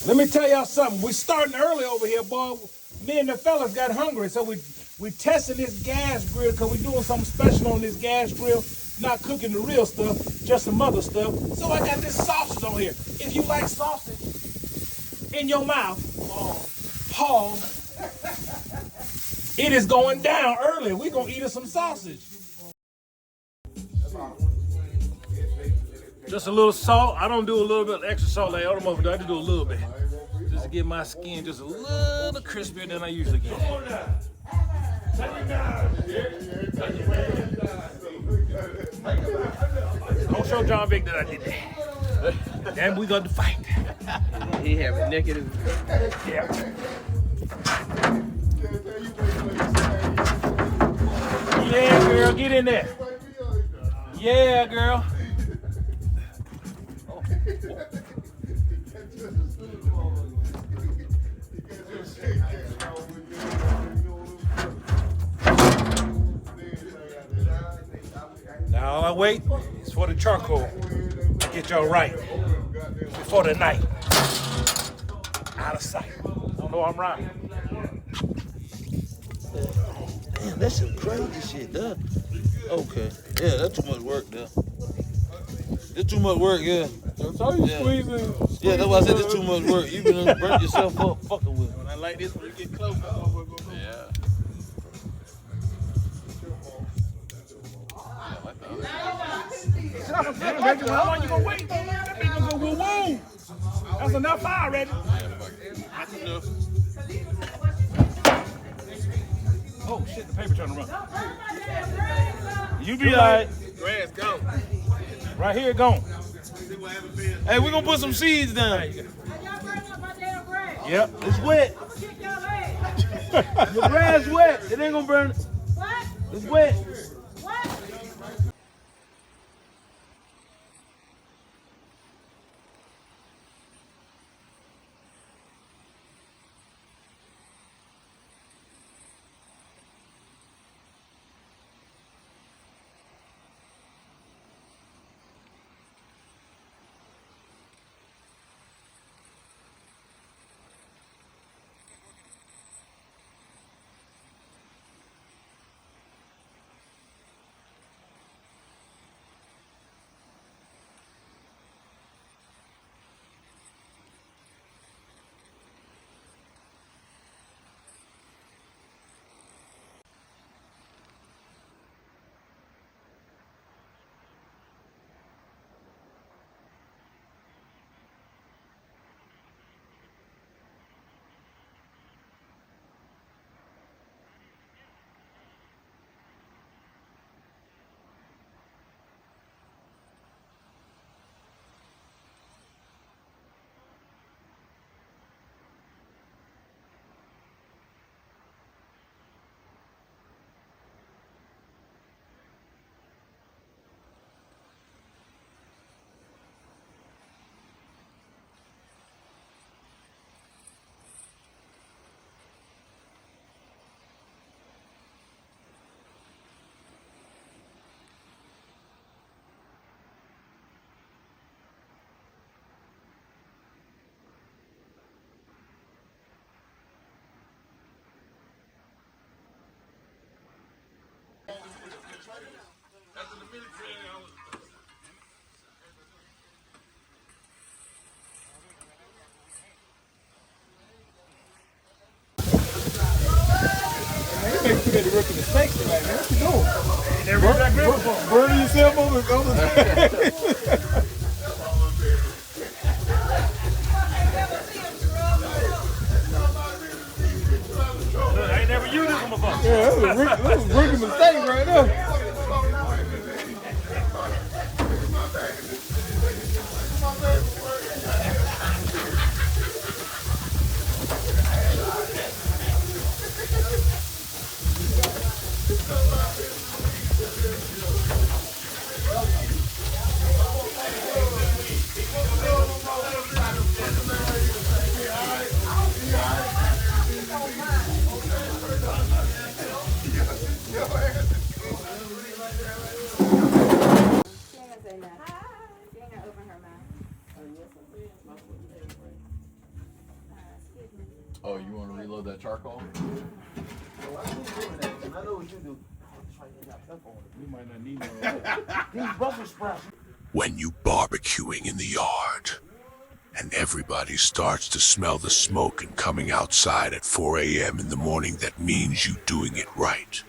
Let me tell y'all something. We're starting early over here, boy. Me and the fellas got hungry, so we testing this gas grill because we're doing something special on this gas grill. Not cooking the real stuff, just some other stuff. So I got this sausage on here. If you like sausage in your mouth, pause. It is going down early. We're gonna eat us some sausage. Just a little salt. I don't do a little bit of extra salt like other motherfuckers. I just do a little bit. Just to get my skin just a little crispier than I usually get. Don't show John Vic that I did that. Then we got to fight. He have a negative. Yeah. Yeah, girl, get in there. Yeah, girl. Now all I wait is for the charcoal to get y'all right before the night. Out of sight. Don't know I'm right. Damn, that's some crazy shit, duh. Okay. Yeah, that's too much work, duh. It's too much work, yeah. So you squeezing. Yeah, that's why I said it's too much work. You been burnt yourself up fucking with it. When I like this, when you get close, yeah. How long you gonna wait? That ain't gonna go woo woo. That's enough fire, Reggie. That's enough. Oh shit, the paper trying to run. You be alright. Grass gone. Right here, gone. Hey, we're gonna put some seeds down. Yep. It's wet. The grass wet. It ain't gonna burn. What? It's wet. What? You make too many rookie mistakes tonight, man. What you doing? Burning yourself over. I ain't never used this one before. Yeah, that was a rookie mistake right there. Oh, you want to reload that charcoal? Oh, I keep doing that, and I know what you do. You might not need no. These Brussels sprouts. When you barbecuing in the yard and everybody starts to smell the smoke and coming outside at 4 a.m. in the morning, that means you doing it right.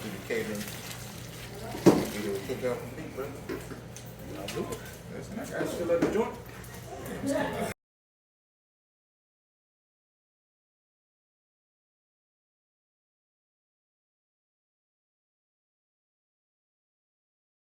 Do the catering. You do a cookout for me, brother. I'll do it. Listen, I got you. Still at the joint?